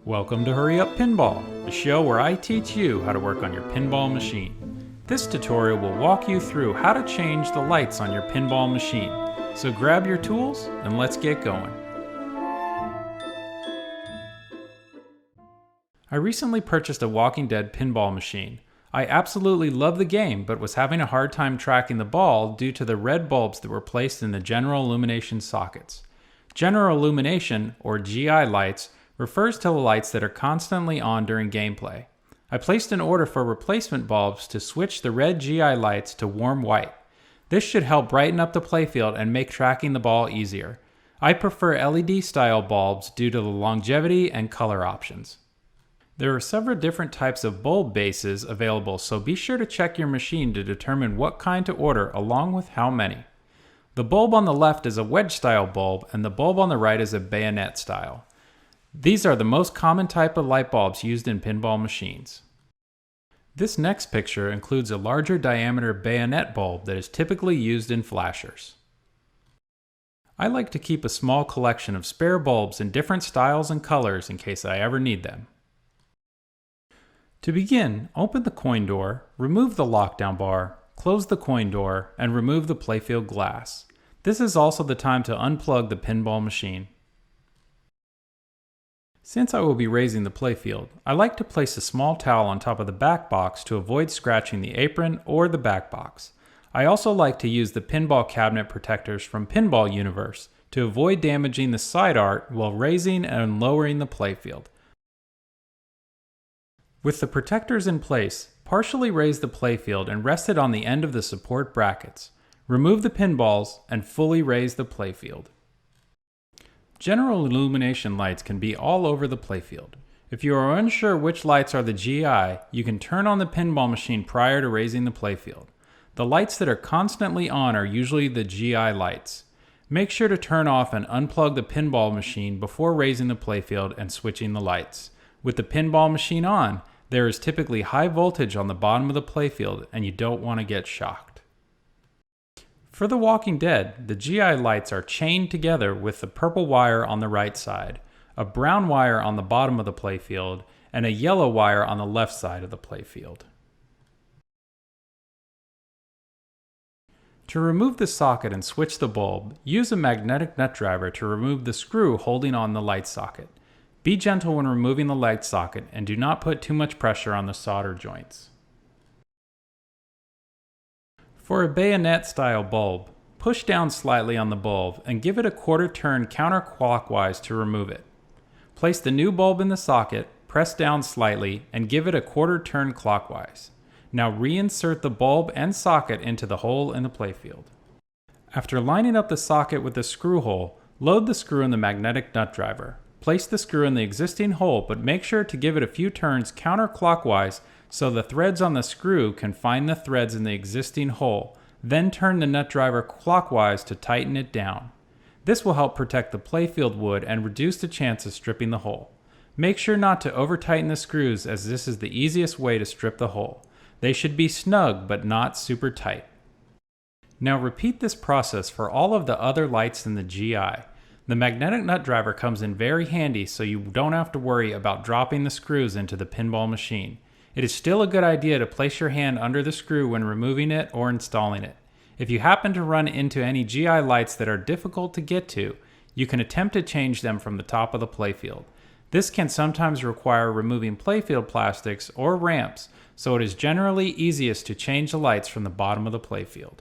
Welcome to Hurry Up Pinball, the show where I teach you how to work on your pinball machine. This tutorial will walk you through how to change the lights on your pinball machine. So grab your tools and let's get going. I recently purchased a Walking Dead pinball machine. I absolutely love the game, but was having a hard time tracking the ball due to the red bulbs that were placed in the general illumination sockets. General illumination, or GI lights, refers to the lights that are constantly on during gameplay. I placed an order for replacement bulbs to switch the red GI lights to warm white. This should help brighten up the playfield and make tracking the ball easier. I prefer LED style bulbs due to the longevity and color options. There are several different types of bulb bases available, so be sure to check your machine to determine what kind to order along with how many. The bulb on the left is a wedge style bulb and the bulb on the right is a bayonet style. These are the most common type of light bulbs used in pinball machines. This next picture includes a larger diameter bayonet bulb that is typically used in flashers. I like to keep a small collection of spare bulbs in different styles and colors in case I ever need them. To begin, open the coin door, remove the lockdown bar, close the coin door, and remove the playfield glass. This is also the time to unplug the pinball machine. Since I will be raising the playfield, I like to place a small towel on top of the back box to avoid scratching the apron or the back box. I also like to use the pinball cabinet protectors from Pinball Universe to avoid damaging the side art while raising and lowering the playfield. With the protectors in place, partially raise the playfield and rest it on the end of the support brackets. Remove the pinballs and fully raise the playfield. General illumination lights can be all over the playfield. If you are unsure which lights are the GI, you can turn on the pinball machine prior to raising the playfield. The lights that are constantly on are usually the GI lights. Make sure to turn off and unplug the pinball machine before raising the playfield and switching the lights. With the pinball machine on, there is typically high voltage on the bottom of the playfield and you don't want to get shocked. For The Walking Dead, the GI lights are chained together with the purple wire on the right side, a brown wire on the bottom of the playfield, and a yellow wire on the left side of the playfield. To remove the socket and switch the bulb, use a magnetic nut driver to remove the screw holding on the light socket. Be gentle when removing the light socket and do not put too much pressure on the solder joints. For a bayonet style bulb, push down slightly on the bulb and give it a quarter turn counterclockwise to remove it. Place the new bulb in the socket, press down slightly, and give it a quarter turn clockwise. Now reinsert the bulb and socket into the hole in the playfield. After lining up the socket with the screw hole, load the screw in the magnetic nut driver. Place the screw in the existing hole, but make sure to give it a few turns counterclockwise so the threads on the screw can find the threads in the existing hole. Then turn the nut driver clockwise to tighten it down. This will help protect the playfield wood and reduce the chance of stripping the hole. Make sure not to over-tighten the screws, as this is the easiest way to strip the hole. They should be snug but not super tight. Now repeat this process for all of the other lights in the GI. The magnetic nut driver comes in very handy so you don't have to worry about dropping the screws into the pinball machine. It is still a good idea to place your hand under the screw when removing it or installing it. If you happen to run into any GI lights that are difficult to get to, you can attempt to change them from the top of the playfield. This can sometimes require removing playfield plastics or ramps, so it is generally easiest to change the lights from the bottom of the playfield.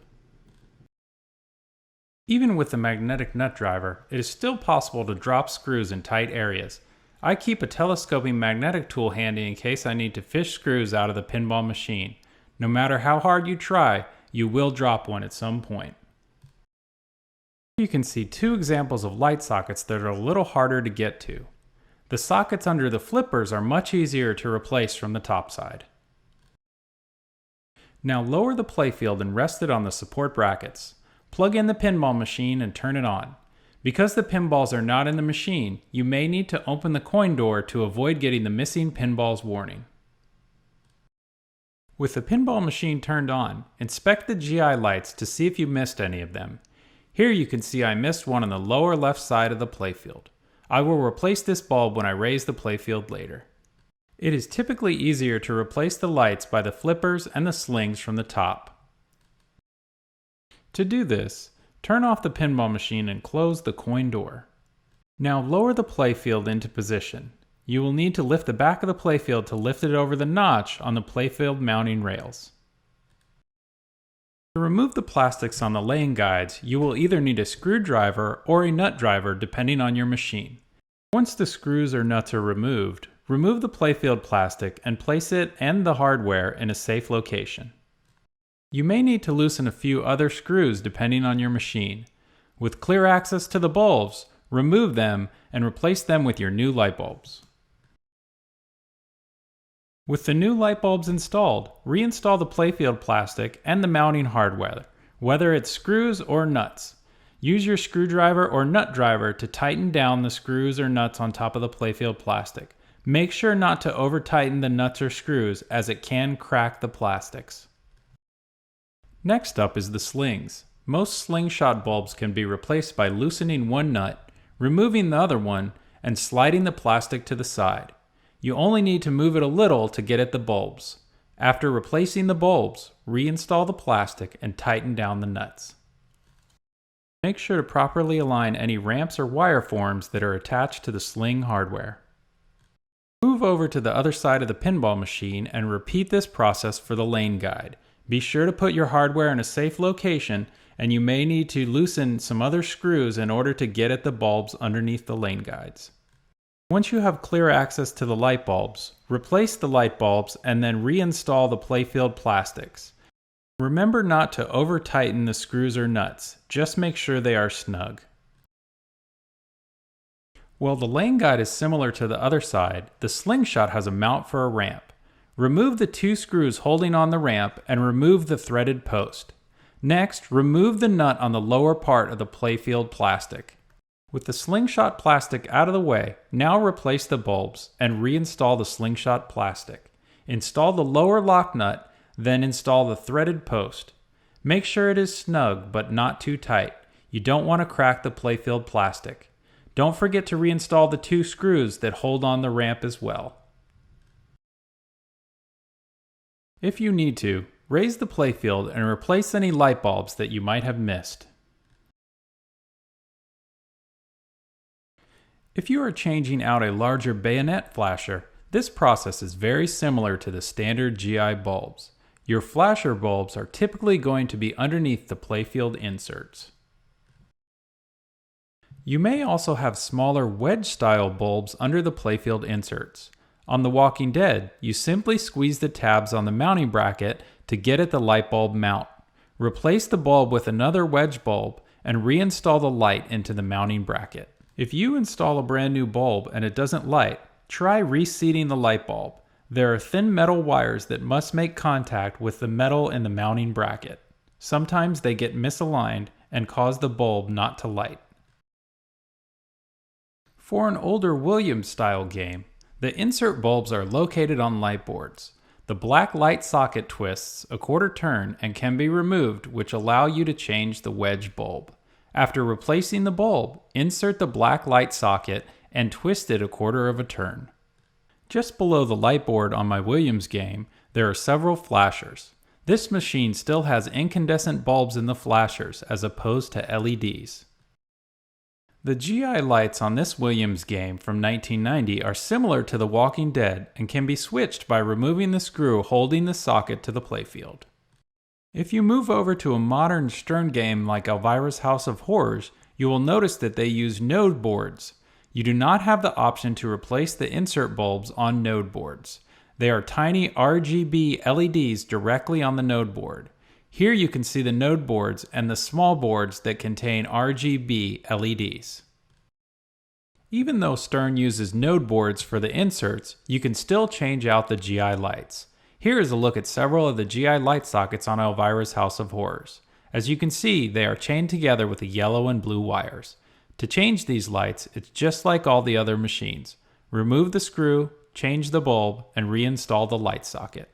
Even with the magnetic nut driver, it is still possible to drop screws in tight areas. I keep a telescoping magnetic tool handy in case I need to fish screws out of the pinball machine. No matter how hard you try, you will drop one at some point. You can see two examples of light sockets that are a little harder to get to. The sockets under the flippers are much easier to replace from the top side. Now lower the playfield and rest it on the support brackets. Plug in the pinball machine and turn it on. Because the pinballs are not in the machine, you may need to open the coin door to avoid getting the missing pinballs warning. With the pinball machine turned on, inspect the GI lights to see if you missed any of them. Here you can see I missed one on the lower left side of the playfield. I will replace this bulb when I raise the playfield later. It is typically easier to replace the lights by the flippers and the slings from the top. To do this, turn off the pinball machine and close the coin door. Now lower the playfield into position. You will need to lift the back of the playfield to lift it over the notch on the playfield mounting rails. To remove the plastics on the lane guides, you will either need a screwdriver or a nut driver depending on your machine. Once the screws or nuts are removed, remove the playfield plastic and place it and the hardware in a safe location. You may need to loosen a few other screws depending on your machine. With clear access to the bulbs, remove them and replace them with your new light bulbs. With the new light bulbs installed, reinstall the playfield plastic and the mounting hardware, whether it's screws or nuts. Use your screwdriver or nut driver to tighten down the screws or nuts on top of the playfield plastic. Make sure not to over-tighten the nuts or screws as it can crack the plastics. Next up is the slings. Most slingshot bulbs can be replaced by loosening one nut, removing the other one, and sliding the plastic to the side. You only need to move it a little to get at the bulbs. After replacing the bulbs, reinstall the plastic and tighten down the nuts. Make sure to properly align any ramps or wire forms that are attached to the sling hardware. Move over to the other side of the pinball machine and repeat this process for the lane guide. Be sure to put your hardware in a safe location, and you may need to loosen some other screws in order to get at the bulbs underneath the lane guides. Once you have clear access to the light bulbs, replace the light bulbs and then reinstall the playfield plastics. Remember not to over-tighten the screws or nuts, just make sure they are snug. While the lane guide is similar to the other side, the slingshot has a mount for a ramp. Remove the two screws holding on the ramp and remove the threaded post. Next, remove the nut on the lower part of the playfield plastic. With the slingshot plastic out of the way, now replace the bulbs and reinstall the slingshot plastic. Install the lower lock nut, then install the threaded post. Make sure it is snug but not too tight. You don't want to crack the playfield plastic. Don't forget to reinstall the two screws that hold on the ramp as well. If you need to, raise the playfield and replace any light bulbs that you might have missed. If you are changing out a larger bayonet flasher, this process is very similar to the standard GI bulbs. Your flasher bulbs are typically going to be underneath the playfield inserts. You may also have smaller wedge-style bulbs under the playfield inserts. On The Walking Dead, you simply squeeze the tabs on the mounting bracket to get at the light bulb mount. Replace the bulb with another wedge bulb and reinstall the light into the mounting bracket. If you install a brand new bulb and it doesn't light, try reseating the light bulb. There are thin metal wires that must make contact with the metal in the mounting bracket. Sometimes they get misaligned and cause the bulb not to light. For an older Williams-style game, the insert bulbs are located on light boards. The black light socket twists a quarter turn and can be removed, which allow you to change the wedge bulb. After replacing the bulb, insert the black light socket and twist it a quarter of a turn. Just below the light board on my Williams game, there are several flashers. This machine still has incandescent bulbs in the flashers as opposed to LEDs. The GI lights on this Williams game from 1990 are similar to The Walking Dead and can be switched by removing the screw holding the socket to the playfield. If you move over to a modern Stern game like Elvira's House of Horrors, you will notice that they use node boards. You do not have the option to replace the insert bulbs on node boards. They are tiny RGB LEDs directly on the node board. Here you can see the node boards and the small boards that contain RGB LEDs. Even though Stern uses node boards for the inserts, you can still change out the GI lights. Here is a look at several of the GI light sockets on Elvira's House of Horrors. As you can see, they are chained together with the yellow and blue wires. To change these lights, it's just like all the other machines. Remove the screw, change the bulb, and reinstall the light socket.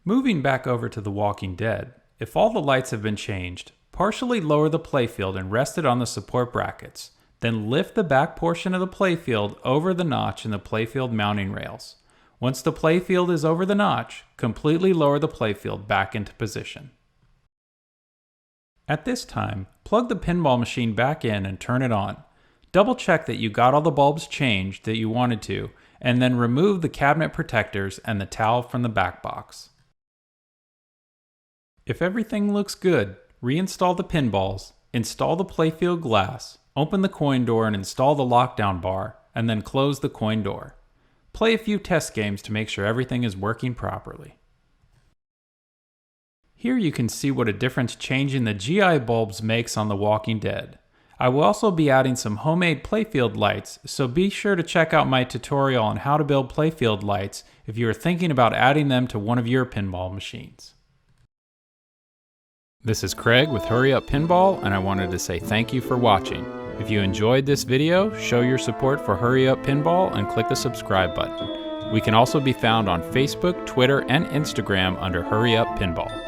Moving back over to The Walking Dead, if all the lights have been changed, partially lower the playfield and rest it on the support brackets. Then lift the back portion of the playfield over the notch in the playfield mounting rails. Once the playfield is over the notch, completely lower the playfield back into position. At this time, plug the pinball machine back in and turn it on. Double check that you got all the bulbs changed that you wanted to, and then remove the cabinet protectors and the towel from the back box. If everything looks good, reinstall the pinballs, install the playfield glass, open the coin door and install the lockdown bar, and then close the coin door. Play a few test games to make sure everything is working properly. Here you can see what a difference changing the GI bulbs makes on The Walking Dead. I will also be adding some homemade playfield lights, so be sure to check out my tutorial on how to build playfield lights if you are thinking about adding them to one of your pinball machines. This is Craig with Hurry Up Pinball, and I wanted to say thank you for watching. If you enjoyed this video, show your support for Hurry Up Pinball and click the subscribe button. We can also be found on Facebook, Twitter, and Instagram under Hurry Up Pinball.